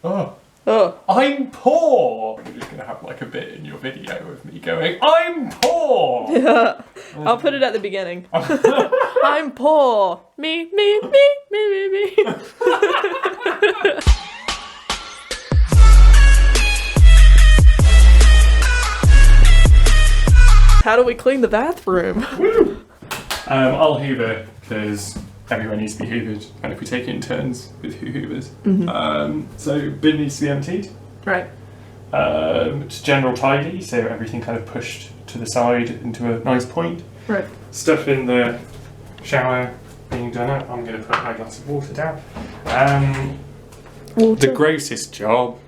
Oh. I'm poor! You're just gonna have like a bit in your video of me going, I'm poor! Yeah. I'll put it at the beginning. I'm poor. Me. How do we clean the bathroom? Woo! I'll hoover, because everyone needs to be hoovered, and if we take it in turns with who hoovers. So, bin needs to be emptied. Right. It's general tidy, so everything kind of pushed to the side into a nice point. Right. Stuff in the shower being done up. I'm going to put my glass of water down. The grossest job.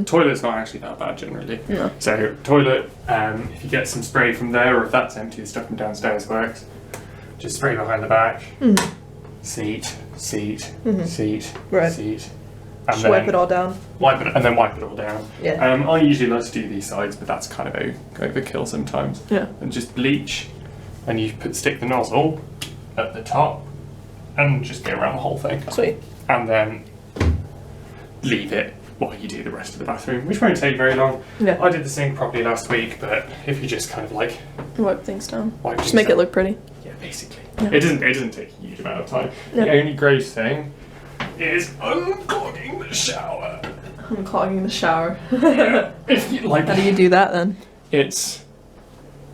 Toilet's not actually that bad generally. Yeah. So toilet, if you get some spray from there, or if that's empty, the stuff from downstairs works. Just spray behind the back. Seat. Right. Seat. And Just then wipe it all down. wipe it all down. Yeah. I usually like to do these sides, but that's kind of overkill sometimes. Yeah. And just bleach, and you stick the nozzle at the top, and just go around the whole thing. Sweet. And then leave it while you do the rest of the bathroom, which won't take very long. Yeah. I did the sink properly last week, but if you just kind of like Wipe things down. wipe Just make it look pretty. yeah, basically, Yeah. it doesn't take a huge amount of time. Yeah. The only gross thing is unclogging the shower. I'm clogging the shower. Yeah. If you like, How do you do that then? it's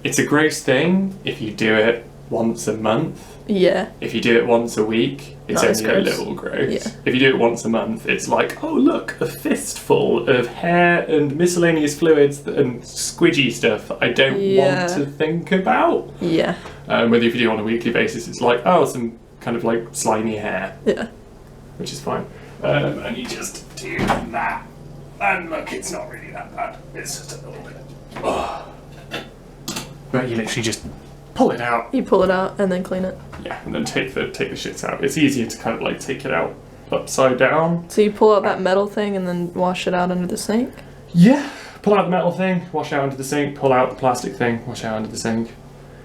a gross thing if you do it once a month. Yeah. If you do it once a week, it's Not as only a gross. little gross. Yeah. If you do it once a month, it's like, oh look, a fistful of hair and miscellaneous fluids and squidgy stuff that I don't Yeah. want to think about. Yeah. Whether if you do it on a weekly basis, it's like, oh, some kind of like slimy hair, Yeah. which is fine. And you just do that. And look, it's not really that bad. It's just a little bit. But you literally just pull it out. You pull it out and then clean it. Yeah, and then take the shits out. It's easier to kind of like take it out upside down. So you pull out that metal thing and then wash it out under the sink? Yeah. Pull out the metal thing, wash it out into the sink. Pull out the plastic thing, wash it out into the sink.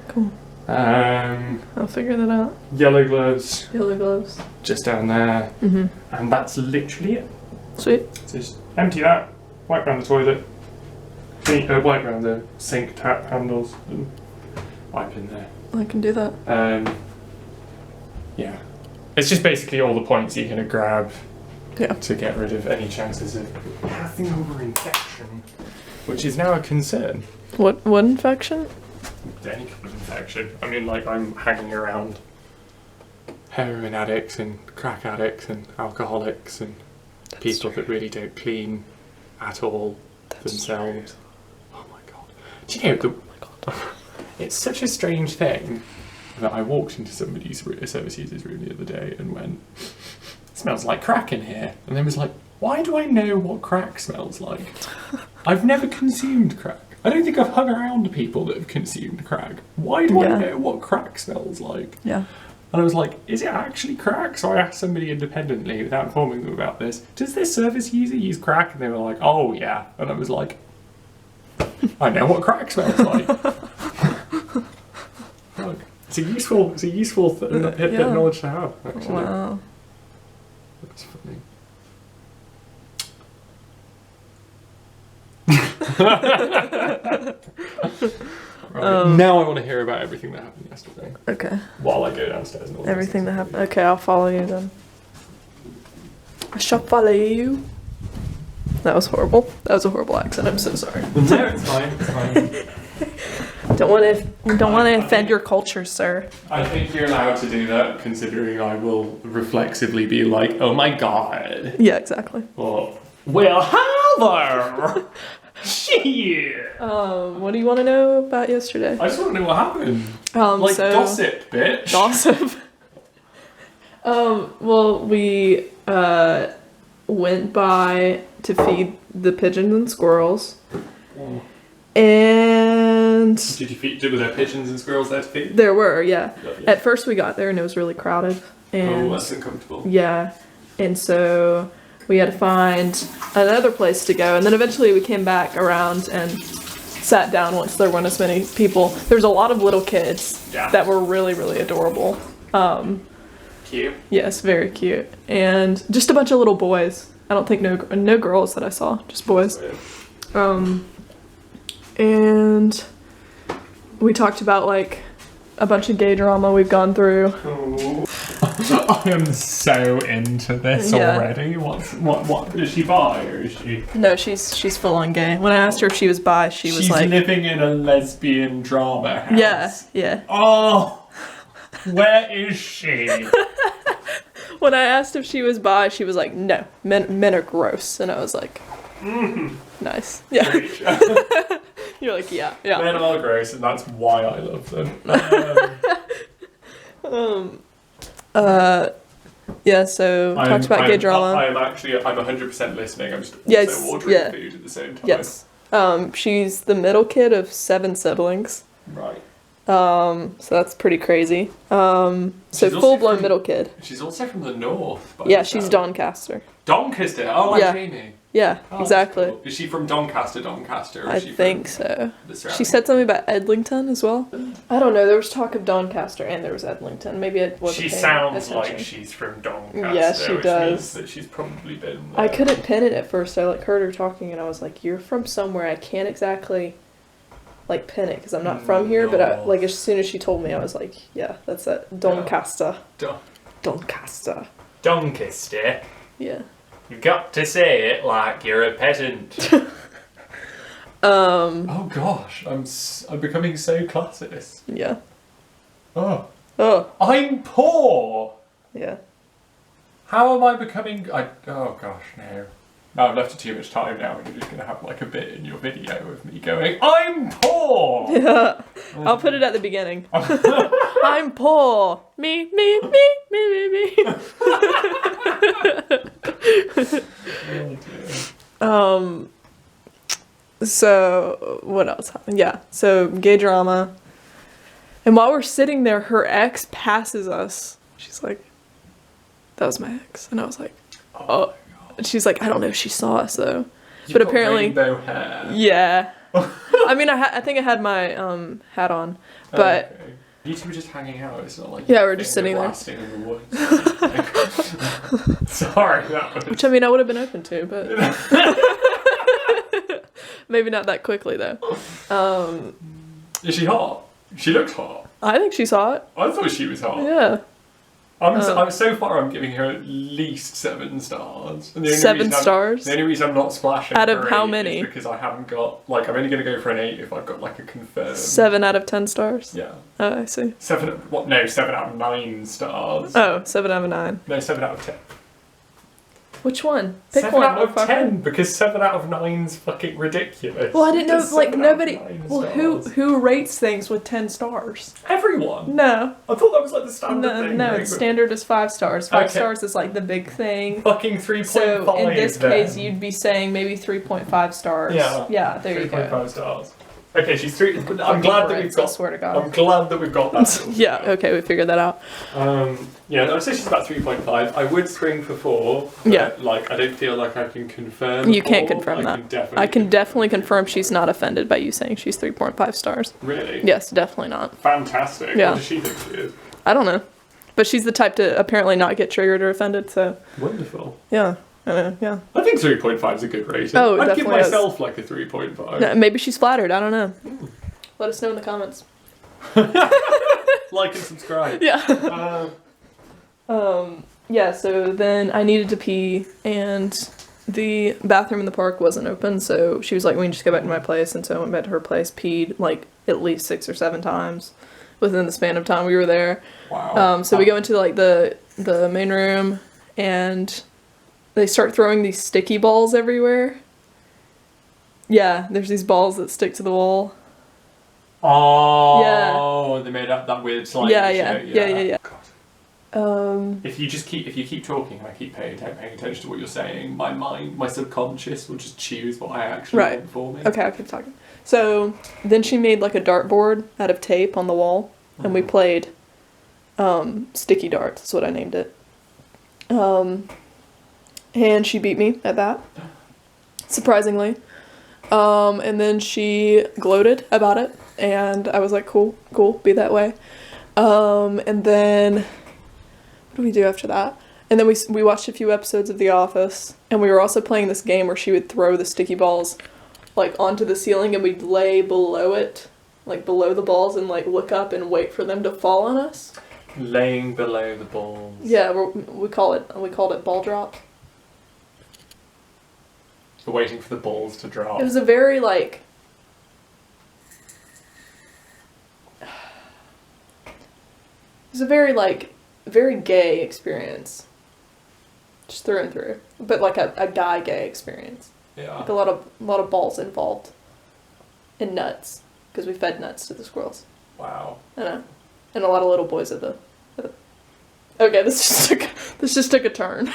Cool. I'll figure that out. Yellow gloves, Yellow gloves. just down there. And that's literally it. Sweet. So just empty that, wipe around the toilet, wipe around the sink tap handles, and wipe in there. I can do that. Yeah. It's just basically all the points you're going to grab Yeah. to get rid of any chances of passing over infection, which is now a concern. What infection? Any kind of infection. I mean, like, I'm hanging around heroin addicts and crack addicts and alcoholics and people that really don't clean at all themselves. Oh my god. Do you know, it's such a strange thing that I walked into somebody's service user's room the other day and went, it smells like crack in here. And then was like, why do I know what crack smells like? I've never consumed crack. I don't think I've hung around people that have consumed crack. Why do I know what crack smells like? Yeah. And I was like, is it actually crack? So I asked somebody independently, without informing them about this, does this service user use crack? And they were like, oh yeah. And I was like, I know what crack smells like. Look, it's a useful bit of knowledge to have, actually. Wow. That's funny. Right. Now I want to hear about everything that happened yesterday. Okay. While I go downstairs and all Everything that happened. Okay, I'll follow you then. I shall follow you. That was horrible. That was a horrible accent. I'm so sorry. No, it's fine. It's fine. Don't want to offend your culture, sir. I think you're allowed to do that, considering I will reflexively be like, "Oh my god," Yeah, exactly. or "Well, hello." Shit. What do you want to know about yesterday? I just want to know what happened. So Gossip, bitch. Gossip. Well, we went by to feed the pigeons and squirrels, and Were there pigeons and squirrels there to feed? there were, yeah. Lovely. At first we got there and it was really crowded, and that's uncomfortable. yeah, and so we had to find another place to go, and then eventually we came back around and sat down once there weren't as many people. There's a lot of little kids that were really, really adorable. Cute. Yes, very cute. And just a bunch of little boys I don't think no girls that I saw, just boys. And we talked about like a bunch of gay drama we've gone through. Oh. I am so into this already. What is she bi or is she? No, she's full on gay. When I asked her if she was bi, she's like, she's living in a lesbian drama house. Yeah. Oh, where is she? When I asked if she was bi, she was like, no, men are gross, and I was like, nice. Yeah. You're like, yeah. Men are gross, and that's why I love them. Yeah, so talked about gay drama. I'm 100% listening. I'm just also ordering food at the same time. Yes. She's the middle kid of 7 siblings. Right. So that's pretty crazy. So full-blown middle kid. She's also from the north. Yeah, she's Doncaster. Doncaster? Oh, like Jamie. Yeah, exactly. Cool. Is she from Doncaster? Or I is she think so. She said something about Edlington as well. I don't know. There was talk of Doncaster and there was Edlington. Maybe it wasn't. She sounds like she's from Doncaster. Yeah, she does. Means that she's probably been there. I couldn't pin it at first. I heard her talking and I was like, "You're from somewhere." I can't exactly pin it because I'm not from here. But as soon as she told me, I was like, "Yeah, that's it. Doncaster." Doncaster. Doncaster. Yeah. You've got to say it like you're a peasant. Oh gosh, I'm becoming so classist. Yeah. Oh. I'm poor. Yeah. How am I becoming? Oh gosh, no. No, I've left it too much time now, and you're just gonna have like a bit in your video of me going, "I'm poor." Yeah. I'll put it at the beginning. I'm poor. Me. Oh, so what else happened? Yeah, so gay drama. And while we're sitting there, her ex passes us. She's like, "That was my ex," and I was like, "Oh." And she's like, "I don't know if she saw us though." But apparently, rainbow hair. Yeah. I mean, I think I had my hat on, but. Okay. You two were just hanging out. It's not like we're just sitting there. In the woods. Sorry, that was. Which I mean, I would have been open to, but maybe not that quickly though. Is she hot? She looks hot. I think she saw it. I thought she was hot. Yeah. I'm so far. I'm giving her at least 7 stars. And the only 7 stars. The only reason I'm not splashing out of how many? Is because I haven't got I'm only going to go for an 8 if I've got a confirmed. 7 out of 10 stars. Yeah. Oh, I see. 7. What? No, 7 out of 9 stars. Oh, 7 out of 9. No, 7 out of 10. Which one? Pick 7 one. out of 10 because 7 out of 9's fucking ridiculous. Well, I didn't know. Nobody. Well, who rates things with 10 stars? Everyone. No. I thought that was the standard thing. No, standard is 5 stars. 5 stars is the big thing. Fucking 3.5. So in this case, you'd be saying maybe 3.5 stars. Yeah. Yeah. There you go. 3.5 stars. Okay, she's 3. I'm glad that we've got. I swear to God. I'm glad that we've got that. Yeah. Okay, we figured that out. Yeah, I'd say she's about 3.5. I would swing for 4. But, yeah. I don't feel like I can confirm. You can't confirm that. I can definitely confirm she's not offended by you saying she's 3.5 stars. Really? Yes, definitely not. Fantastic. Yeah. What does she think she is? I don't know, but she's the type to apparently not get triggered or offended. So. Wonderful. Yeah. Yeah. I think 3.5 is a good rating. Oh, I'd give myself a 3.5. No, maybe she's flattered. I don't know. Let us know in the comments. Like and subscribe. Yeah. Yeah, so then I needed to pee and the bathroom in the park wasn't open, so she was like, "We can just go back to my place," and so I went back to her place, peed at least 6 or 7 times within the span of time we were there. Wow. So we go into the main room and they start throwing these sticky balls everywhere. Yeah, there's these balls that stick to the wall. Oh, yeah. They made up that weird slide. Yeah. If you keep talking and I keep paying attention to what you're saying, my subconscious will just choose what I actually want for me. Okay, I'll keep talking. So then she made a dartboard out of tape on the wall, and we played sticky darts. That's what I named it. And she beat me at that, surprisingly. And then she gloated about it, and I was like, cool, be that way. And then, what do we do after that? And then we watched a few episodes of The Office, and we were also playing this game where she would throw the sticky balls, like, onto the ceiling, and we'd lay below it, like, below the balls, and, like, look up and wait for them to fall on us. Laying below the balls. Yeah, we called it ball drop. Waiting for the balls to drop. It was a very, like... It was a very, like, very gay experience. Just through and through. But, like, a guy gay experience. Yeah. Like, a lot of balls involved. And nuts. Because we fed nuts to the squirrels. Wow. I know. And a lot of little boys at the... Okay, this just took a turn.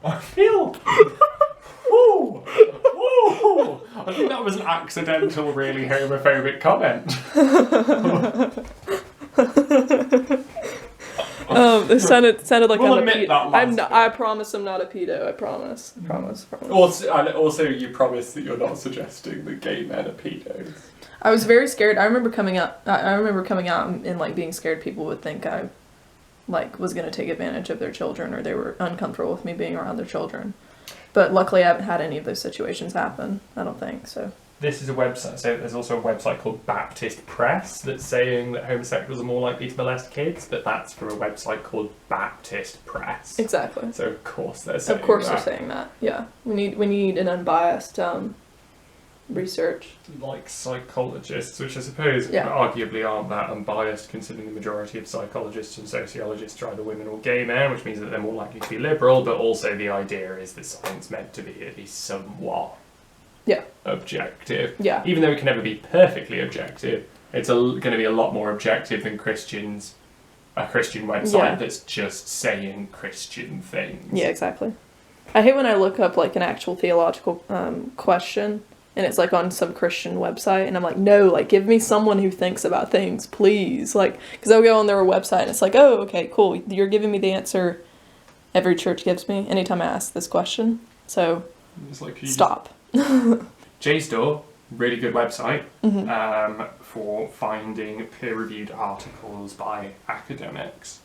I feel... Ooh! Ooh! I think that was an accidental, really homophobic comment. It sounded like We'll I'm a admit pedo. that I promise I'm not a pedo. I promise. Also, you promise that you're not suggesting that gay men are pedos. I was very scared. I remember coming out and like being scared people would think I like was going to take advantage of their children or they were uncomfortable with me being around their children. But luckily I haven't had any of those situations happen. I don't think so. This is a website, so there's also a website called Baptist Press that's saying that homosexuals are more likely to molest kids, but that's for a website called Baptist Press. Exactly. So of course they're saying that. Of course they're saying that. Yeah. We need an unbiased research. Like psychologists, which I suppose Yeah. arguably aren't that unbiased, considering the majority of psychologists and sociologists are either women or gay men, which means that they're more likely to be liberal, but also the idea is that science meant to be at least somewhat objective. Yeah. Even though it can never be perfectly objective, it's going to be a lot more objective than a Christian website that's just saying Christian things. Yeah, exactly. I hate when I look up like an actual theological question and it's like on some Christian website and I'm like, no, like give me someone who thinks about things, please. Like, because I'll go on their website and it's like, oh, okay, cool. You're giving me the answer every church gives me anytime I ask this question. So it's like, stop. JSTOR, really good website Mm-hmm. for finding peer-reviewed articles by academics.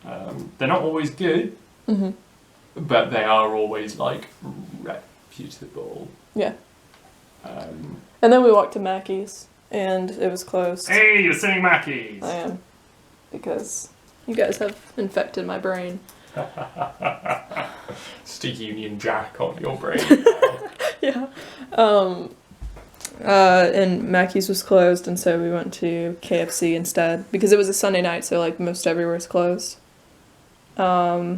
They're not always good, Mm-hmm. but they are always like reputable. Yeah. And then we walked to Mackey's and it was closed. Hey, you're saying Mackey's! I am. Because you guys have infected my brain. Just a Union Jack on your brain. Yeah. And Mackey's was closed, and so we went to KFC instead because it was a Sunday night, so like most everywhere is closed. Yeah,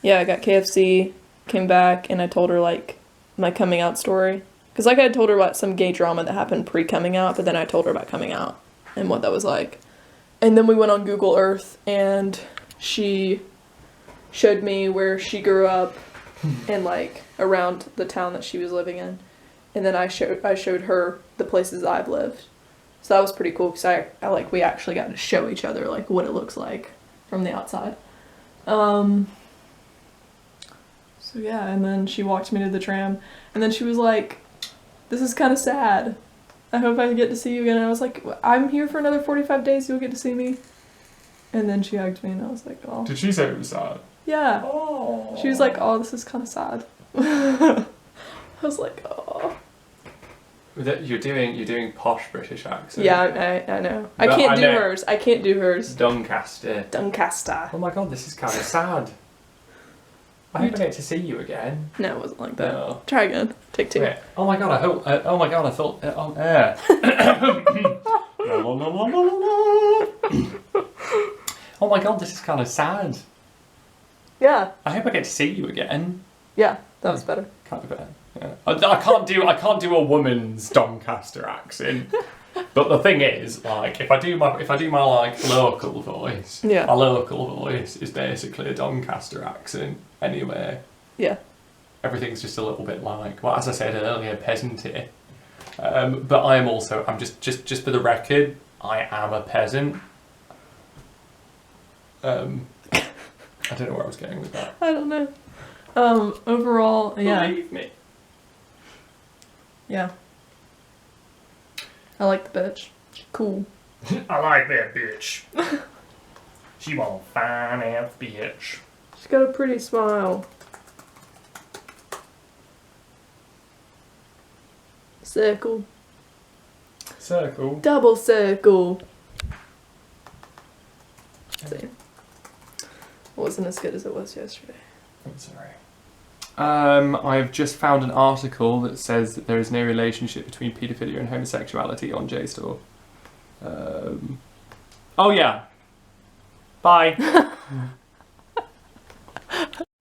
I got KFC, came back, and I told her like my coming out story because like I had told her about some gay drama that happened pre-coming out, but then I told her about coming out and what that was like. And then we went on Google Earth, and she showed me where she grew up and like around the town that she was living in. And then I showed her the places I've lived. So that was pretty cool because I like we actually got to show each other like what it looks like from the outside. So yeah, and then she walked me to the tram and then she was like, "This is kind of sad. I hope I get to see you again." And I was like, "I'm here for another 45 days, you'll get to see me." And then she hugged me and I was like, "Oh." Did she say it was sad? Yeah. Oh. She was like, "Oh, this is kind of sad." I was like, "Oh." You're doing posh British accent. Yeah, I know. I can't do hers. I can't do hers. Doncaster. Doncaster. Oh my god, this is kind of sad. I hope I get to see you again. No, it wasn't like that. No. Try again. Take two. Wait. Oh my god, I hope. Oh my god, I thought on air. Oh my god, this is kind of sad. Yeah. I hope I get to see you again. Yeah, that was better. Kind of better. Yeah. I can't do a woman's Doncaster accent. But the thing is, like, if I do my like local voice, Yeah. a local voice is basically a Doncaster accent anyway. Yeah. Everything's just a little bit like, well, as I said earlier, peasanty. But I'm just for the record, I am a peasant. I don't know where I was going with that. I don't know. Overall, yeah. Believe me. Yeah. I like the bitch. Cool. I like that bitch. She won't fine ass bitch. She's got a pretty smile. Circle. Circle. Double circle. See. Wasn't as good as it was yesterday. I'm sorry. I've just found an article that says that there is no relationship between paedophilia and homosexuality on JSTOR. Oh yeah. Bye.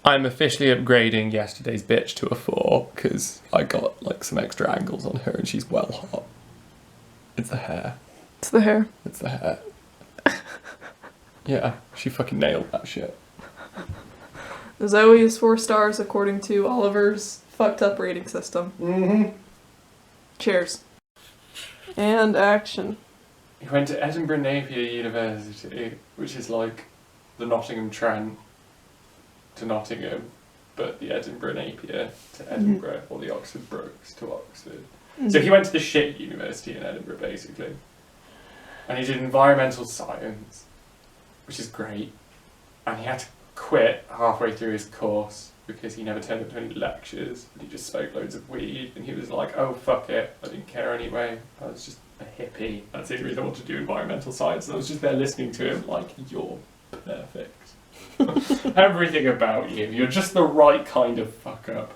I'm officially upgrading yesterday's bitch to a 4 because I got like some extra angles on her and she's well hot. It's the hair. It's the hair. It's the hair. Yeah, she fucking nailed that shit. Zoe is 4 stars according to Oliver's fucked up rating system. Mm-hmm. Cheers. And action. He went to Edinburgh Napier University, which is like the Nottingham Trent to Nottingham, but the Edinburgh Napier to Edinburgh, or the Oxford Brookes to Oxford. So he went to the shit university in Edinburgh, basically. And he did environmental science, which is great. And he had to quit halfway through his course because he never turned up to any lectures, but he just smoked loads of weed, and he was like, oh, fuck it, I didn't care anyway. I was just a hippie. That's the only reason I wanted to do environmental science. And I was just there listening to him like, you're perfect. Everything about you. You're just the right kind of fuck up.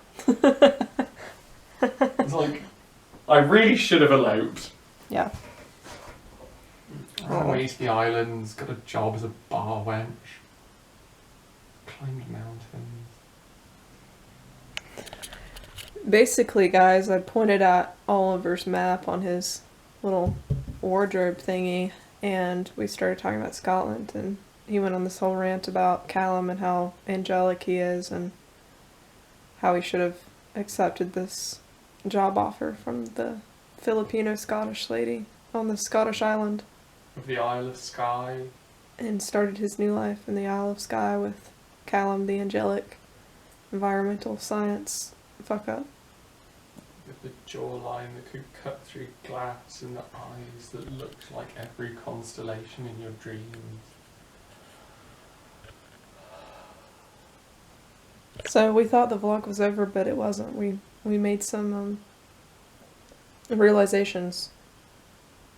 It's like, I really should have eloped. Yeah. Ran away to the islands, got a job as a bar wench. Climbed mountains. Basically, guys, I pointed at Oliver's map on his little wardrobe thingy, and we started talking about Scotland, and he went on this whole rant about Callum and how angelic he is, and how he should have accepted this job offer from the Filipino-Scottish lady on the Scottish island. Of the Isle of Skye. And started his new life in the Isle of Skye with Callum the angelic environmental science fuck up. With the jawline that could cut through glass and the eyes that looked like every constellation in your dreams. So we thought the vlog was over, but it wasn't. We made some realizations.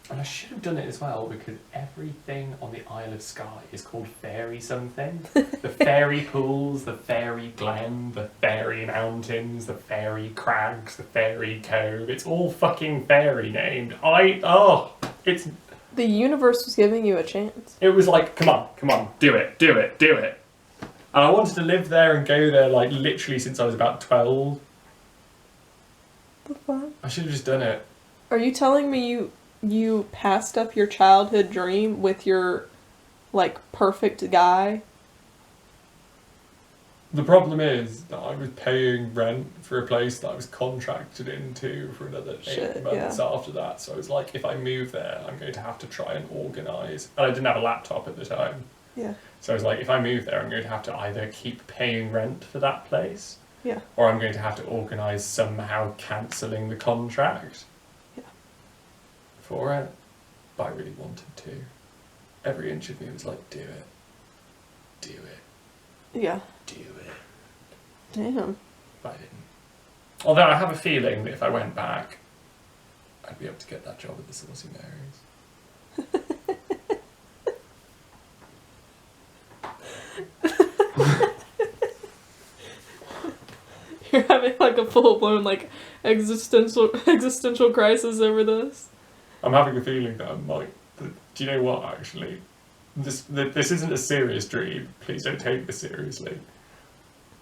And I should have done it as well, because everything on the Isle of Skye is called fairy something. The fairy pools, the fairy glen, the fairy mountains, the fairy crags, the fairy cove. It's all fucking fairy named. It's... The universe was giving you a chance. It was like, come on, do it. And I wanted to live there and go there like literally since I was about 12. The fuck? I should have just done it. Are you telling me you passed up your childhood dream with your, like, perfect guy? The problem is that I was paying rent for a place that I was contracted into for another 8 months after that. So I was like, if I move there, I'm going to have to try and organise. And I didn't have a laptop at the time. Yeah. So I was like, if I move there, I'm going to have to either keep paying rent for that place. Yeah. Or I'm going to have to organise somehow cancelling the contract. For it, but I really wanted to. Every inch of me was like, do it. Yeah. Do it. Damn. But I didn't. Although I have a feeling that if I went back, I'd be able to get that job at the Saucy Marys. You're having like a full-blown like existential crisis over this. I'm having a feeling that I'm like, do you know what, actually? This isn't a serious dream. Please don't take this seriously.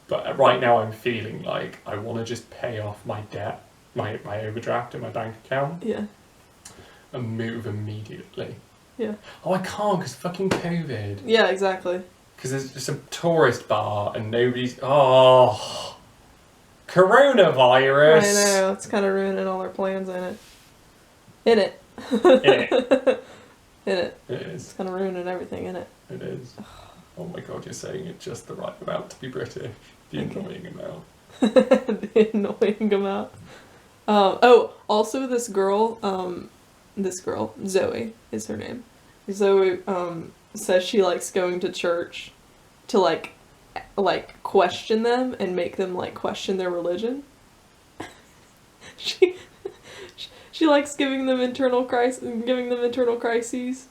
But right now I'm feeling like I want to just pay off my debt, my overdraft in my bank account. Yeah. And move immediately. Yeah. Oh, I can't because fucking COVID. Yeah, exactly. Because there's just a tourist bar and nobody's... Oh... Coronavirus! I know, it's kind of ruining all our plans, ain't it? In it. It is. It's kind of ruining everything, innit? It is. Oh my god, you're saying it just the right amount to be British. The annoying amount. The annoying amount. Also this girl, Zoe is her name. Zoe, says she likes going to church to like question them and make them like question their religion. she she likes giving them internal crises.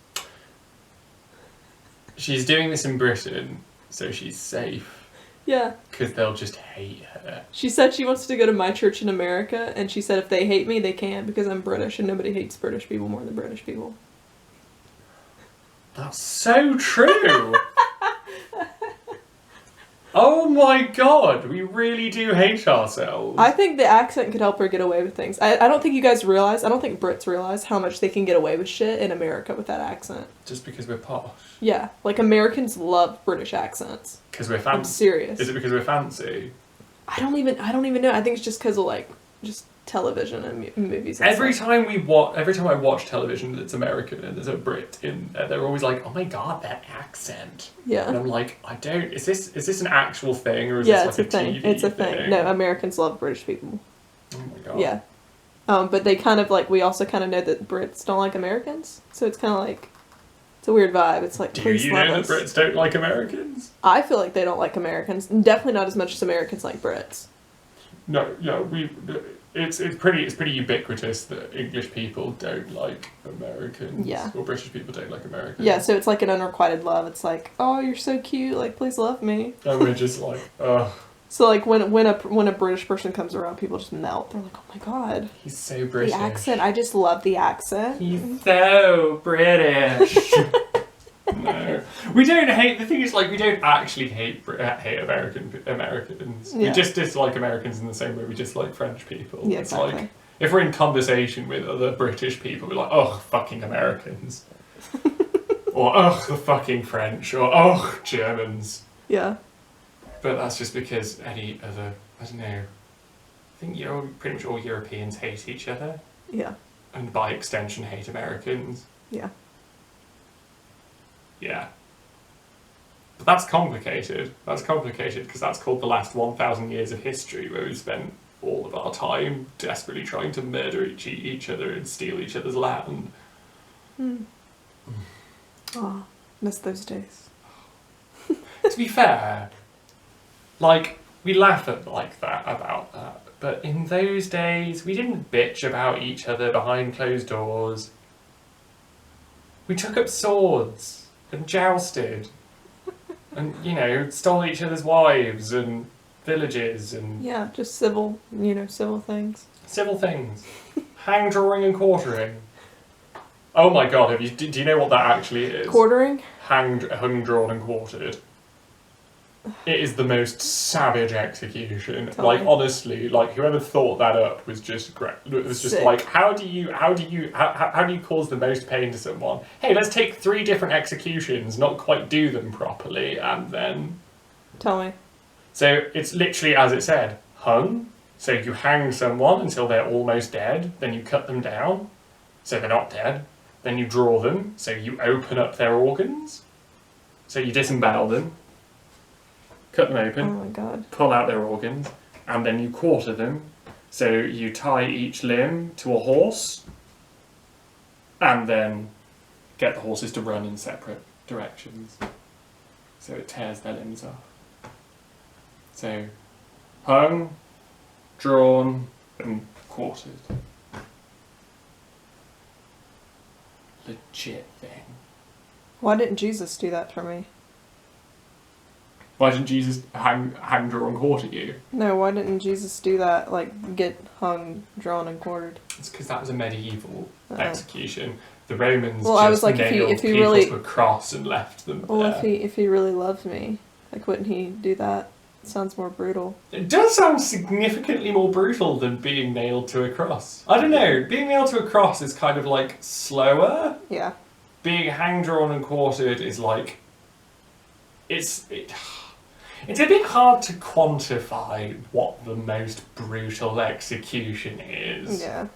She's doing this in Britain, so she's safe. Yeah. Because they'll just hate her. She said she wants to go to my church in America, and she said if they hate me, they can, because I'm British, and nobody hates British people more than British people. That's so true! Oh my god, we really do hate ourselves. I think the accent could help her get away with things. I don't think you guys realize, I don't think Brits realize how much they can get away with shit in America with that accent. Just because we're posh? Yeah, like Americans love British accents. Because we're fancy? I'm serious. Is it because we're fancy? I don't even know. I think it's just because of like, just television and movies and Every stuff. time I watch television that's American and there's a Brit in there, they're always like, oh my god, that accent. Yeah. And I'm like, is this an actual thing or is yeah, this it's like a a thing. TV It's a thing. No, Americans love British people. Oh my god. Yeah. But they kind of like, we also kind of know that Brits don't like Americans, so it's kind of like, it's a weird vibe. It's like, Do please you love know us. that Brits don't like Americans? I feel like they don't like Americans. Definitely not as much as Americans like Brits. No, it's pretty ubiquitous that English people don't like Americans. Yeah. Or British people don't like Americans. Yeah, so it's like an unrequited love. It's like, oh, you're so cute. Like, please love me. And we're just like, ugh. So like when a British person comes around, people just melt. They're like, oh my god, He's so British. the accent. I just love the accent. He's so British. No, we don't hate. The thing is, like, we don't actually hate Americans. Yeah. We just dislike Americans in the same way we dislike French people. Yeah, It's exactly. like if we're in conversation with other British people, we're like, oh, fucking Americans, or oh, the fucking French, or oh, Germans. Yeah. But that's just because any other, I don't know. I think pretty much all Europeans hate each other, Yeah. and by extension hate Americans. Yeah. Yeah. But that's complicated. That's complicated because that's called the last 1,000 years of history where we spent all of our time desperately trying to murder each other and steal each other's land. Oh, miss those days. To be fair, like, we laugh at about that, but in those days we didn't bitch about each other behind closed doors. We took up swords and jousted and, stole each other's wives and villages and... Yeah, just civil things. Civil things. Hang drawing and quartering. Oh my god, do you know what that actually is? Quartering? Hung, drawn and quartered. It is the most savage execution. Totally. Like, honestly, like, whoever thought that up was just great. It was just Sick. like, how do you cause the most pain to someone? Hey, let's take 3 different executions, not quite do them properly, and then... Tell me. So, it's literally as it said, hung. So you hang someone until they're almost dead, then you cut them down, so they're not dead. Then you draw them, so you open up their organs. So you disembowel them. Cut them open, Oh my god. pull out their organs, and then you quarter them. So you tie each limb to a horse, and then get the horses to run in separate directions. So it tears their limbs off. So, hung, drawn, and quartered. Legit thing. Why didn't Jesus do that for me? Why didn't Jesus hang, draw, and quarter you? No, why didn't Jesus do that? Like, get hung, drawn, and quartered? It's because that was a medieval Oh. execution. The Romans Well, just I was like, nailed if he people really- to a cross and left them Well, there. if he really loved me, like, wouldn't he do that? It sounds more brutal. It does sound significantly more brutal than being nailed to a cross. I don't know, being nailed to a cross is kind of like slower. Yeah. Being hang, drawn, and quartered is like... It's a bit hard to quantify what the most brutal execution is, Yeah.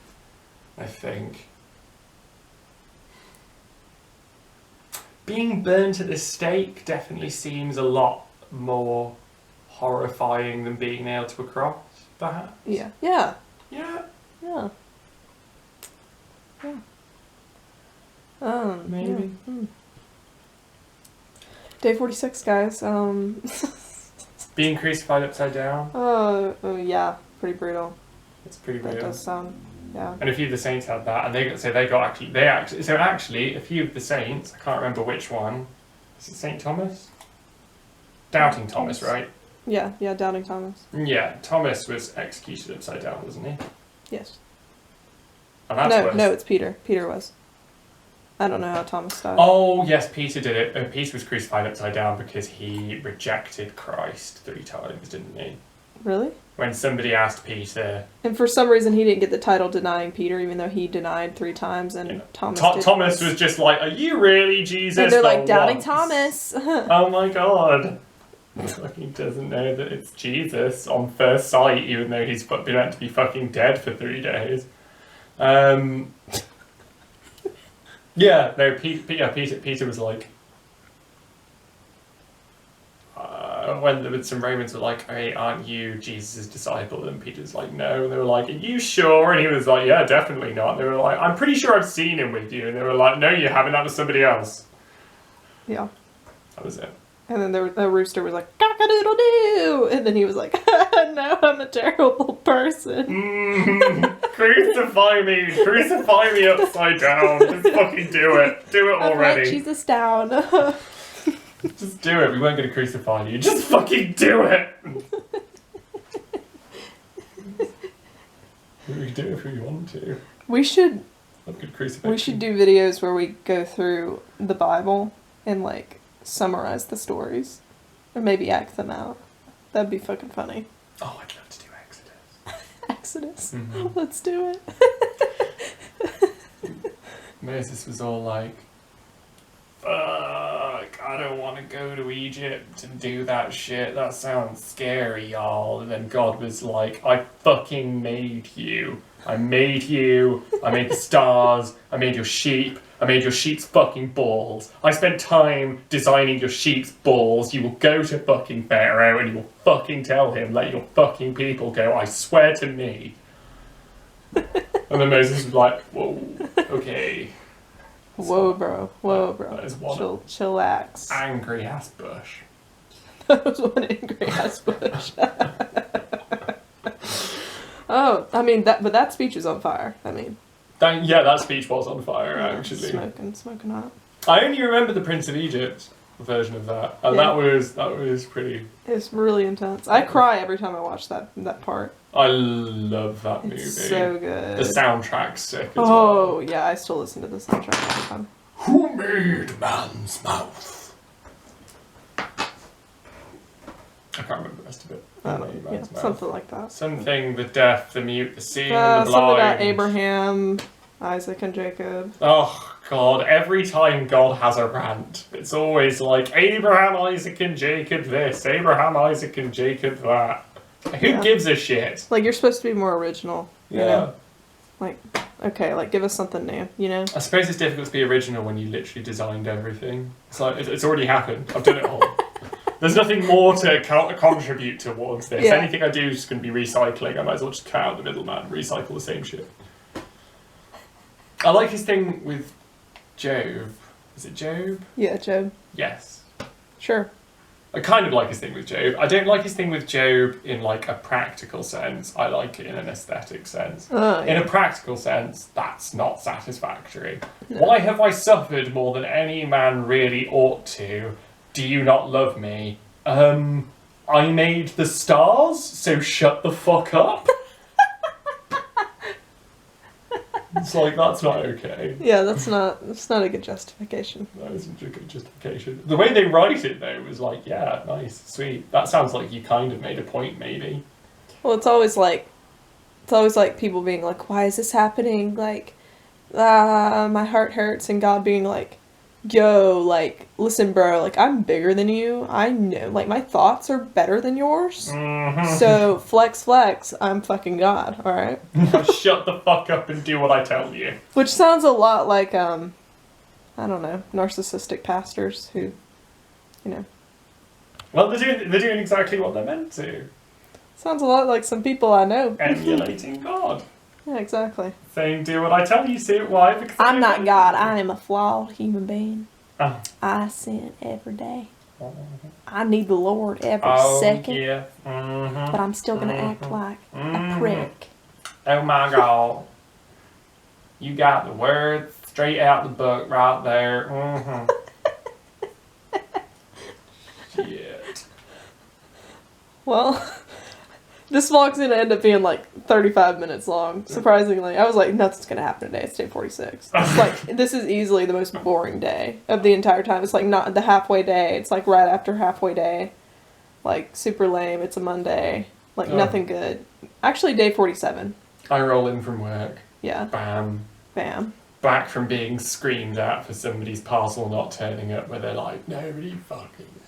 I think. Being burnt at the stake definitely seems a lot more horrifying than being nailed to a cross, perhaps. Yeah. Yeah. Yeah, Yeah. Yeah. maybe. Yeah. Day 46, guys. Being crucified upside down. Yeah, pretty brutal. It's pretty That brutal. does sound, yeah. And a few of the saints had that, and actually a few of the saints, I can't remember which one. Is it Saint Thomas? Doubting Thomas, right? Yeah, Doubting Thomas. Yeah, Thomas was executed upside down, wasn't he? Yes. And that's worse. No, it's Peter. Peter was. I don't know how Thomas died. Oh, yes, Peter did it. Peter was crucified upside down because he rejected Christ 3 times, didn't he? Really? When somebody asked Peter... And for some reason he didn't get the title denying Peter, even though he denied 3 times, and Thomas did. Thomas was just like, are you really Jesus? And they're like, Doubting Thomas. Oh my god. He fucking doesn't know that it's Jesus on first sight, even though he's been meant to be fucking dead for 3 days. Yeah, no, Peter was like, when some Romans were like, hey, aren't you Jesus' disciple? And Peter's like, no. And they were like, are you sure? And he was like, yeah, definitely not. And they were like, I'm pretty sure I've seen him with you. And they were like, no, you haven't, that was somebody else. Yeah. That was it. And then the rooster was like, cock-a-doodle-doo! And then he was like, no, I'm a terrible person. Crucify me upside down. Just fucking do it already. Let Jesus down. Just do it, we weren't going to crucify you. Just fucking do it! We can do it if we want to. We should crucifixion. We should do videos where we go through the Bible and like summarize the stories, or maybe act them out. That'd be fucking funny. Oh, I'd love to do Exodus. Exodus. Mm-hmm. Let's do it. Moses was all like, fuck, I don't want to go to Egypt and do that shit. That sounds scary, y'all. And then God was like, I fucking made you. I made you. I made the stars. I made your sheep. I made your sheep's fucking balls. I spent time designing your sheep's balls. You will go to fucking Pharaoh and you will fucking tell him, let your fucking people go. I swear to me. And then Moses was like, whoa, okay. Whoa, bro. That is one Chillax. angry ass bush. That was one angry ass bush. Oh, I mean, that speech is on fire. I mean... that speech was on fire, actually. Smoking hot. I only remember the Prince of Egypt version of that, and that was pretty... It's really intense. I cry every time I watch that part. I love that movie. It's so good. The soundtrack's sick as well. Oh, yeah, I still listen to the soundtrack all the time. Who made man's mouth? I can't remember the rest of it. Something like that. Something, the deaf, the mute, the seeing, the blind. Something about Abraham, Isaac, and Jacob. Oh, God. Every time God has a rant, it's always like, Abraham, Isaac, and Jacob this. Abraham, Isaac, and Jacob that. Who gives a shit? Like, you're supposed to be more original. Yeah. You know? Like, okay, like, give us something new, you know? I suppose it's difficult to be original when you literally designed everything. It's like, it's already happened. I've done it all. There's nothing more to contribute towards this. Yeah. Anything I do is just going to be recycling. I might as well just cut out the middleman and recycle the same shit. I like his thing with Job. Is it Job? Yeah, Job. Yes. Sure. I kind of like his thing with Job. I don't like his thing with Job in like a practical sense. I like it in an aesthetic sense. Yeah. In a practical sense, that's not satisfactory. No. Why have I suffered more than any man really ought to? Do you not love me? I made the stars, so shut the fuck up. It's like, that's not okay. Yeah, that's not a good justification. That isn't a good justification. The way they write it, though, was like, yeah, nice, sweet. That sounds like you kind of made a point, maybe. Well, it's always like people being like, why is this happening? Like, my heart hurts, and God being like, yo, like, listen, bro, like, I'm bigger than you. I know, like, my thoughts are better than yours. Mm-hmm. So, flex, I'm fucking God, alright? Shut the fuck up and do what I tell you. Which sounds a lot like, I don't know, narcissistic pastors who, you know. Well, they're doing exactly what they're meant to. Sounds a lot like some people I know. Emulating God. Yeah, exactly. Saying, do what I tell you to. Why? Because I'm not God. I am a flawed human being. Oh. I sin every day. I need the Lord every second. Yeah. Mm-hmm. But I'm still gonna act like a prick. Oh my God. You got the words straight out the book right there. Mm-hmm. Shit. Well, this vlog's gonna end up being like 35 minutes long. Surprisingly, I was like, nothing's gonna happen today. It's day 46. It's like this is easily the most boring day of the entire time. It's like not the halfway day. It's like right after halfway day. Like super lame. It's a Monday. Like nothing good. Actually, day 47. I roll in from work. Yeah. Bam. Bam. Back from being screamed at for somebody's parcel not turning up, where they're like, nobody fucking knows.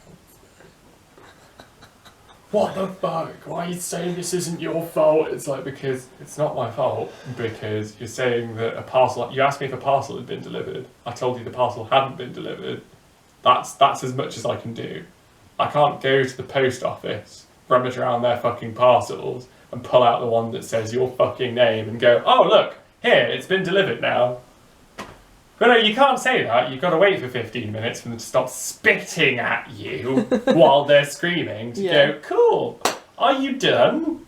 What the fuck? Why are you saying this isn't your fault? It's like, because it's not my fault, because you're saying that a parcel, you asked me if a parcel had been delivered. I told you the parcel hadn't been delivered. That's as much as I can do. I can't go to the post office, rummage around their fucking parcels, and pull out the one that says your fucking name and go, oh look, here, it's been delivered now. But no, you can't say that. You've got to wait for 15 minutes for them to stop spitting at you while they're screaming to go, cool, are you done?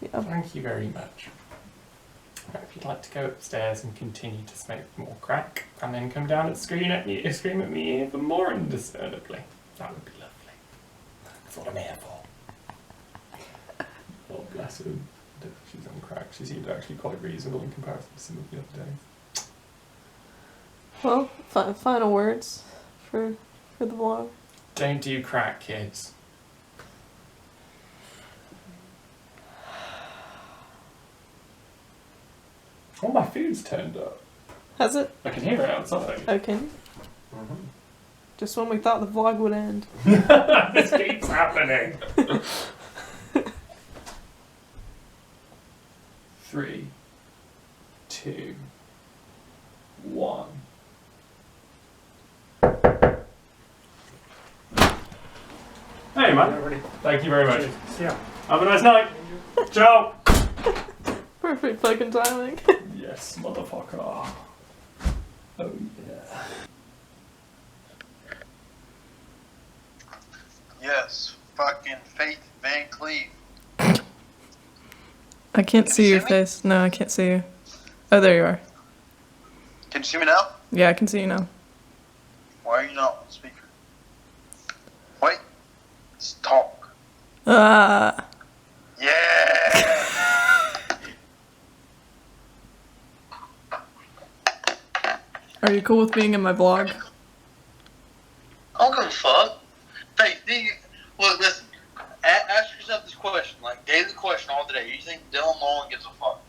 Yeah. Thank you very much. Now, if you'd like to go upstairs and continue to smoke more crack, and then come down and scream at me even more indiscernibly, that would be lovely. That's what I'm here for. Oh, bless her. She's on crack. She seemed actually quite reasonable in comparison to some of the other days. Well, final words for the vlog. Don't do crack, kids. Oh, my food's turned up. Has it? I can hear it outside. Okay. Just when we thought the vlog would end. This keeps happening. 3, 2, 1. Hey man, thank you very much. Yeah. Have a nice night. Ciao. Perfect fucking timing. Yes, motherfucker. Oh yeah. Yes, fucking Faith Van Cleve. I can't see your face. No, I can't see you. Oh, there you are. Can you see me now? Yeah, I can see you now. Why are you not on speaker? Wait. Let's talk. Ah. Yeah! Are you cool with being in my vlog? I don't give a fuck. Hey, look, listen. Ask yourself this question, like daily question all day. You think Dylan Mullen gives a fuck?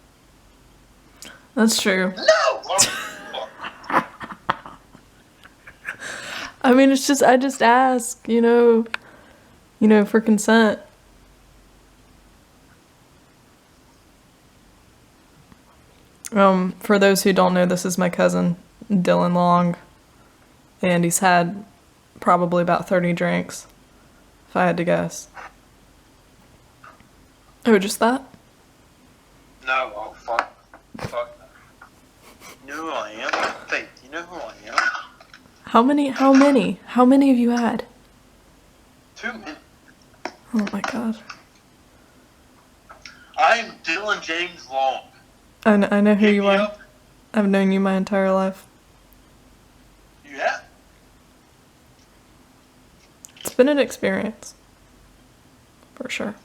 That's true. No! I don't give a fuck. I mean, it's just, I just ask, you know, for consent. For those who don't know, this is my cousin, Dylan Long, and he's had probably about 30 drinks, if I had to guess. Oh, just that? No, oh fuck. Fuck no. You know who I am? Faith, you know who I am? How many have you had? 2 minutes. Oh my god. I am Dylan James Long. I know who Hit you me are. up. I've known you my entire life. Yeah? It's been an experience. For sure.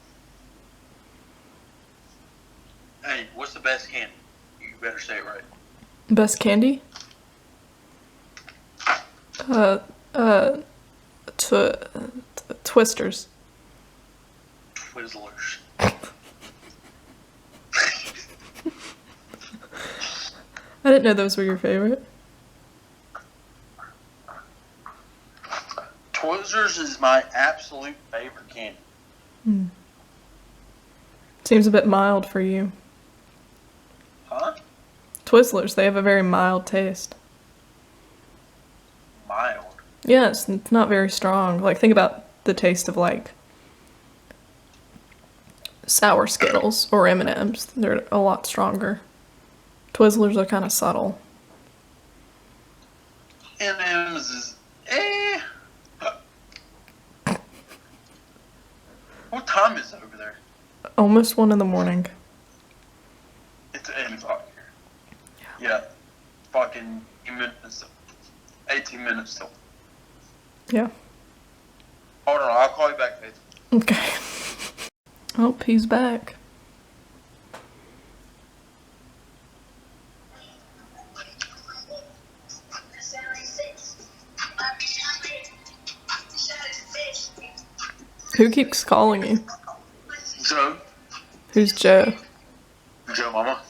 Hey, what's the best candy? You better say it right. Best candy? Twisters. Twizzlers. I didn't know those were your favorite. Twizzlers is my absolute favorite candy. Seems a bit mild for you. Huh? Twizzlers, they have a very mild taste. Mild. Yeah, it's not very strong. Like, think about the taste of, like, sour Skittles or M&M's. They're a lot stronger. Twizzlers are kind of subtle. M&M's is Almost 1 in the morning. It's 8 o'clock here. Yeah. Fucking 18 minutes till. Yeah. Hold on, I'll call you back, Faith. Okay. Oh, he's back. Who keeps calling you? Joe. Who's Joe? Joe Mama.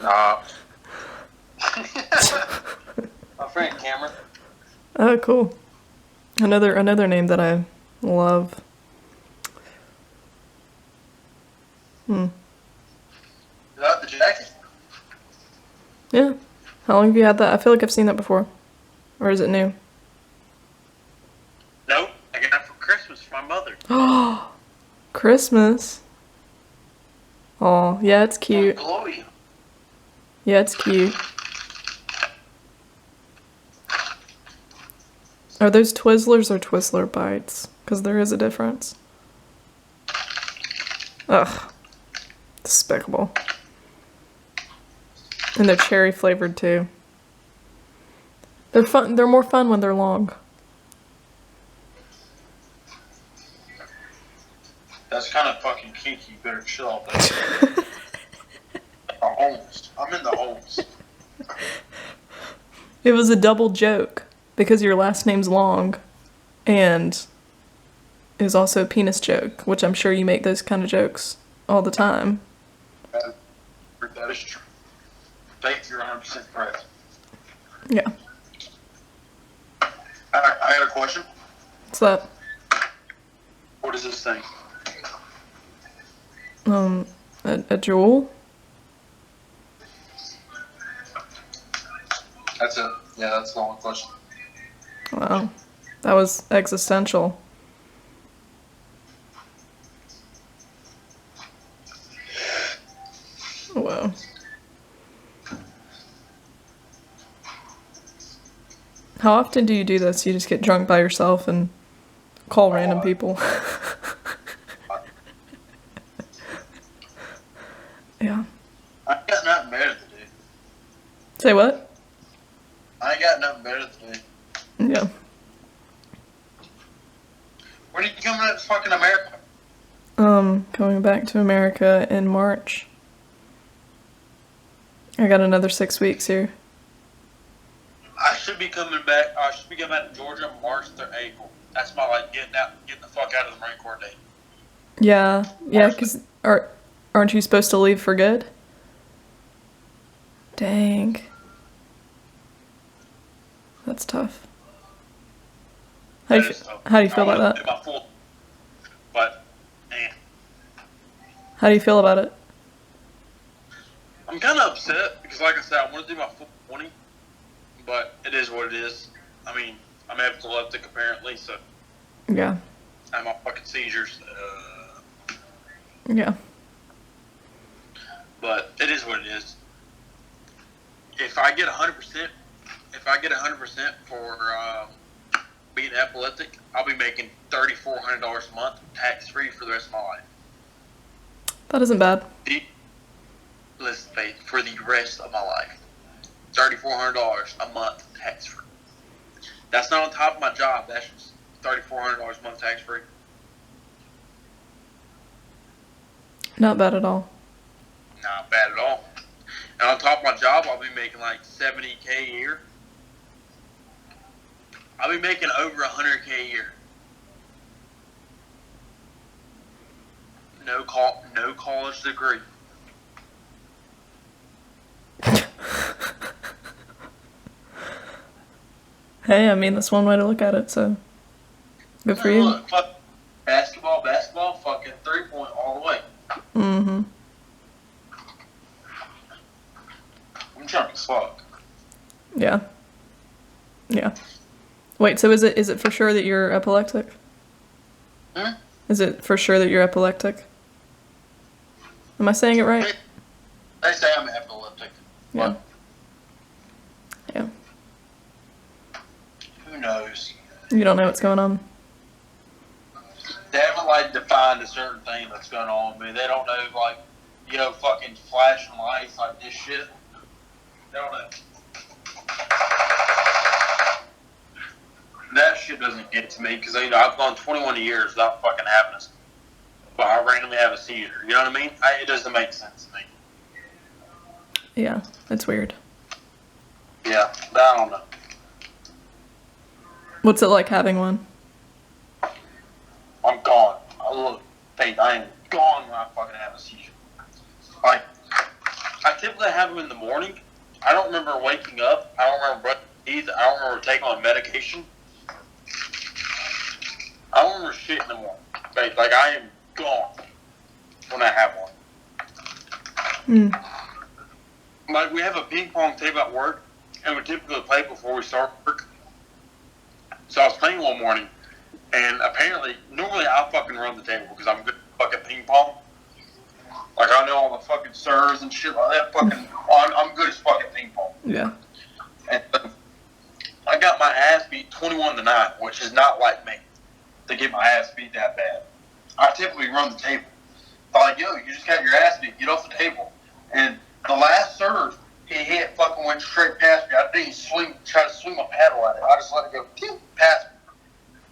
Nah. My friend Cameron. Oh, cool. Another name that I love. Is that the jacket? Yeah. How long have you had that? I feel like I've seen that before. Or is it new? Nope. I got it for Christmas for my mother. Oh, Christmas. Oh, yeah, it's cute. Chloe. Yeah, it's cute. Are those Twizzlers or Twizzler bites? Because there is a difference. Ugh. Despicable. And they're cherry flavored too. They're fun. They're more fun when they're long. That's kind of fucking kinky. You better chill out there. I'm in the holes. It was a double joke because your last name's long, and it was also a penis joke, which I'm sure you make those kind of jokes all the time. That is true. Faith, you're 100% correct. Yeah. I got a question. What's that? What is this thing? A jewel? That's it. Yeah, that's the only question. Wow. That was existential. Wow. How often do you do this? You just get drunk by yourself and call random people? Yeah. I ain't got nothing better to do. Say what? I ain't got nothing better to do. Yeah. When are you coming to fucking America? Coming back to America in March. I got another 6 weeks here. I should be coming back. I should be coming back to Georgia March through April. That's my getting the fuck out of the Marine Corps date. Yeah, because aren't you supposed to leave for good? Dang. That's tough. How do you feel about that? But, man. How do you feel about it? I'm kind of upset because, like I said, I want to do my full 20, but it is what it is. I mean, I'm epileptic apparently, so Yeah. I have my fucking seizures. Yeah. But it is what it is. If I get 100%, for being epileptic, I'll be making $3,400 a month tax free for the rest of my life. That isn't bad. Listen, Faith, for the rest of my life, $3,400 a month tax free. That's not on top of my job. That's just $3,400 a month tax free. Not bad at all. Not bad at all. And on top of my job, I'll be making like $70K a year. I'll be making over $100K a year. No college degree. Hey, I mean, that's one way to look at it, so good for you. Look, fuck basketball, fucking 3-point all the way. Mm-hmm. I'm trying to fuck. Yeah. Yeah. Wait, so is it for sure that you're epileptic? Hmm? Is it for sure that you're epileptic? Am I saying it right? They say I'm epileptic. Yeah. What? Yeah. Who knows? You don't know what's going on? They haven't like defined a certain thing that's going on. I mean, they don't know like, fucking flashing lights like this shit. They don't know. That shit doesn't get to me because I've gone 21 years without fucking having this. But I randomly have a seizure. You know what I mean? It doesn't make sense to me. Yeah, that's weird. Yeah, I don't know. What's it like having one? I'm gone. Faith, I am gone when I fucking have a seizure. Like, I typically have them in the morning. I don't remember waking up. I don't remember brushing teeth. I don't remember taking on medication. I don't remember shit in the morning. Faith, like, I am gone when I have one. Like, we have a ping pong table at work, and we typically play before we start work. So I was playing one morning, and apparently, normally I fucking run the table because I'm good at fucking ping pong. Like, I know all the fucking serves and shit like that. I'm good as fucking ping pong. Yeah. And I got my ass beat 21-9, which is not like me to get my ass beat that bad. I typically run the table. I'm like, yo, you just got your ass beat. Get off the table. And the last serve he hit fucking went straight past me. I didn't even try to swing my paddle at it. I just let it go past me.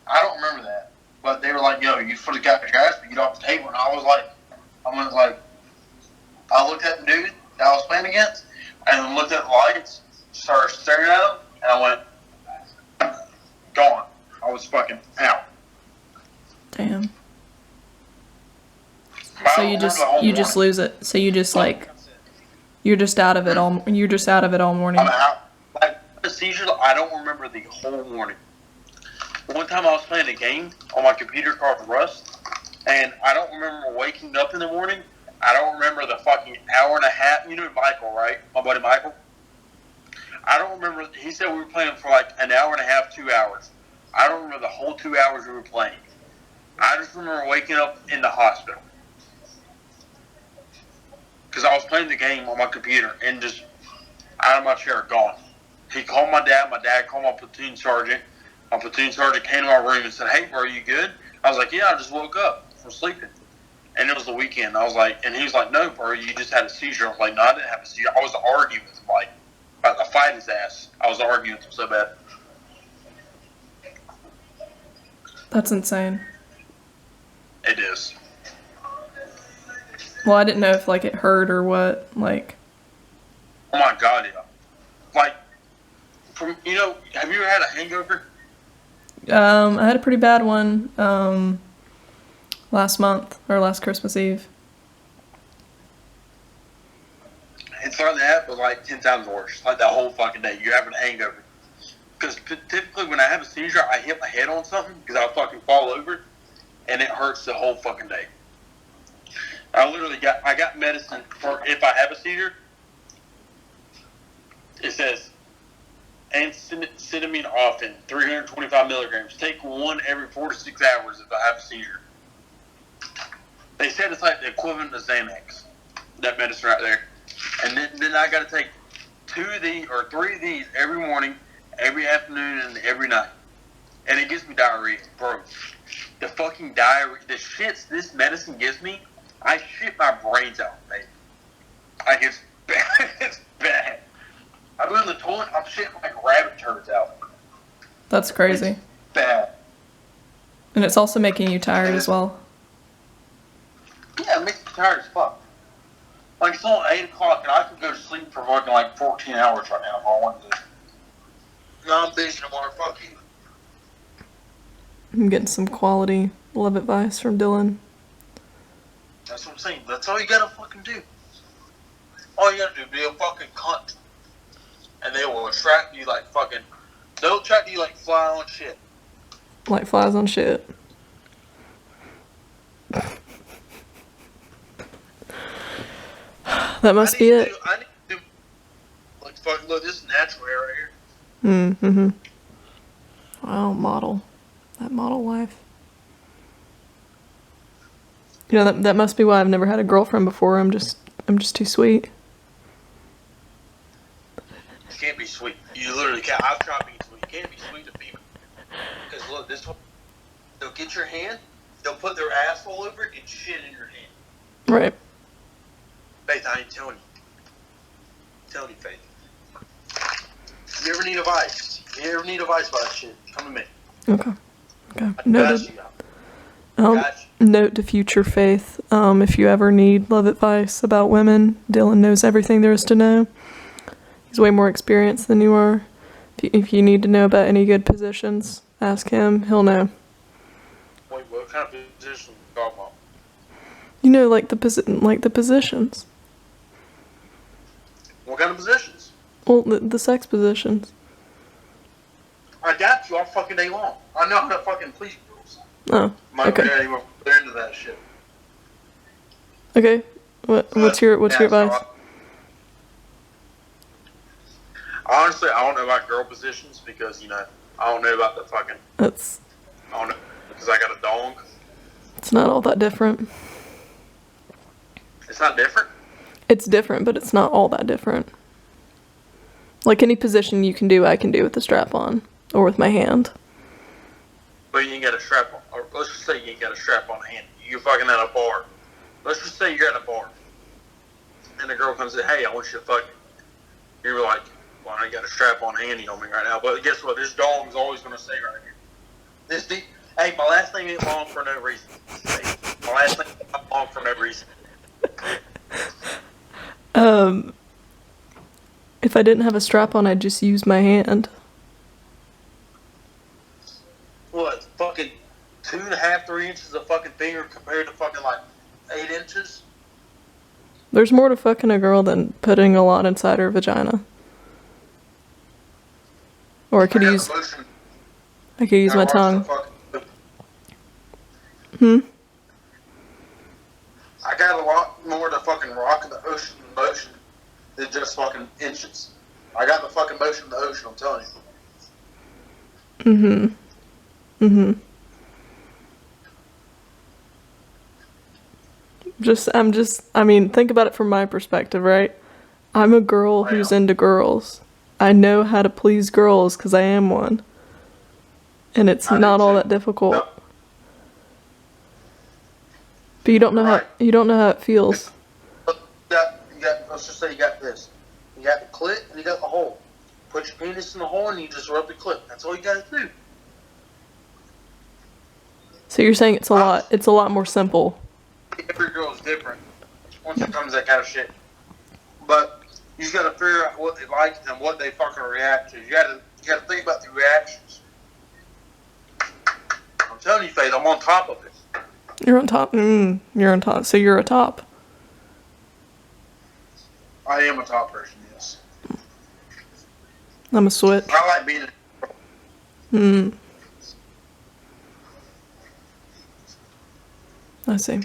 I don't remember that. But they were like, yo, you fully got your ass beat. Get off the table. And I looked at the dude that I was playing against, and then looked at the lights, started staring at him, and I went, gone. I was fucking out. Damn. So you just lose it. So you just you're just out of it all. You're just out of it all morning. I'm out. Like the seizures, I don't remember the whole morning. One time I was playing a game on my computer called Rust, and I don't remember waking up in the morning. I don't remember the fucking hour and a half. You know Michael, right? My buddy Michael. I don't remember. He said we were playing for like an hour and a half, 2 hours. I don't remember the whole 2 hours we were playing. I just remember waking up in the hospital. Because I was playing the game on my computer and just out of my chair, gone. He called my dad. My dad called my platoon sergeant. My platoon sergeant came to my room and said, hey, bro, are you good? I was like, yeah, I just woke up from sleeping. And it was the weekend. I was like, and he was like, no, bro, you just had a seizure. I was like, no, I didn't have a seizure. I was arguing with him, like, about to fight his ass. I was arguing with him so bad. That's insane. It is. Well, I didn't know if it hurt or what. Oh my God, yeah. Like, have you ever had a hangover? I had a pretty bad one last month or last Christmas Eve. It's like that, but like 10 times worse. Like that whole fucking day, you're having a hangover. Because typically when I have a seizure, I hit my head on something because I fucking fall over, and it hurts the whole fucking day. I got medicine for if I have a seizure. It says acetaminophen, 325 milligrams. Take one every 4 to 6 hours if I have a seizure. They said it's like the equivalent of Xanax, that medicine right there. And then I got to take 2 of these or 3 of these every morning, every afternoon, and every night. And it gives me diarrhea, bro. The fucking diarrhea, the shits this medicine gives me, I shit my brains out, baby. Like, it's bad. It's bad. I go in the toilet, I'm shitting like rabbit turds out. That's crazy. It's bad. And it's also making you tired as well. Yeah, it makes me tired as fuck. Like, it's only 8 o'clock, and I could go to sleep for fucking like 14 hours right now if I wanted to. No, I'm busy tomorrow. Fuck you. I'm getting some quality love advice from Dylan. That's what I'm saying. That's all you gotta fucking do. All you gotta do, be a fucking cunt. And they will attract you like fucking... They'll attract you like fly on shit. Like flies on shit. That must be it. I need to do... Like, fucking look, this is natural hair right here. Mm-hmm. Wow, model. That model life. That must be why I've never had a girlfriend before. I'm just too sweet. You can't be sweet. You literally can't. I've tried being sweet. You can't be sweet to people. Because look, this one, they'll get your hand they'll put their asshole over it and shit in your hand. Right. Faith, I ain't telling you. I'm telling you, Faith. If you ever need advice, about that shit, come to me. Okay. I Noted. got you. Note to future Faith, if you ever need love advice about women, Dylan knows everything there is to know. He's way more experienced than you are. If you need to know about any good positions, ask him. He'll know. Wait, what kind of position are you talking about? You know, like the positions. What kind of positions? Well, the sex positions. I got you all fucking day long. I know how to fucking please girls. Oh, okay. They're into that shit. Okay. What's your advice? Honestly, I don't know about girl positions because, I don't know about the fucking... I don't know, because I got a dong. It's not all that different. It's not different? It's different, but it's not all that different. Like any position you can do, I can do with the strap on. Or with my hand. But you ain't got a strap on. Or let's just say you ain't got a strap on hand. You're fucking at a bar. Let's just say you're at a bar. And the girl comes in, hey, I want you to fuck me. You're like, well, I ain't got a strap on handy on me right now. But guess what? This dong's always going to stay right here. Hey, my last name ain't long for no reason. Hey, my last name ain't long for no reason. If I didn't have a strap on, I'd just use my hand. What, fucking 2.5, 3 inches of fucking finger compared to fucking like 8 inches? There's more to fucking a girl than putting a lot inside her vagina. Or I could use my tongue. I got a lot more to fucking rock in the ocean than just fucking inches. I got the fucking motion in the ocean, I'm telling you. Think about it from my perspective, right? I'm a girl who's into girls. I know how to please girls because I am one. And it's not all that difficult. No. But you don't know how it feels. Let's just say you got this. You got the clit and you got the hole. Put your penis in the hole and you just rub the clit. That's all you gotta do. So you're saying it's a lot more simple. Every girl is different once it comes to that kind of shit. But you just gotta figure out what they like and what they fucking react to. You gotta think about the reactions. I'm telling you, Faith, I'm on top of it. You're on top. You're on top. So you're a top. I am a top person, yes. I'm a switch. I like being I see.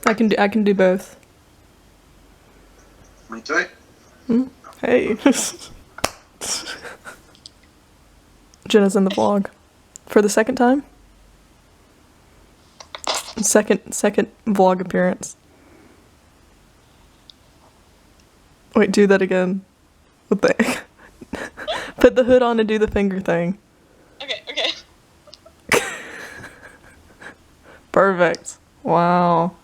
I can do both. Me too. Hey. Jenna's in the vlog. For the second time? Second vlog appearance. Wait, do that again. What the Put the hood on and do the finger thing. Okay. Perfect. Wow.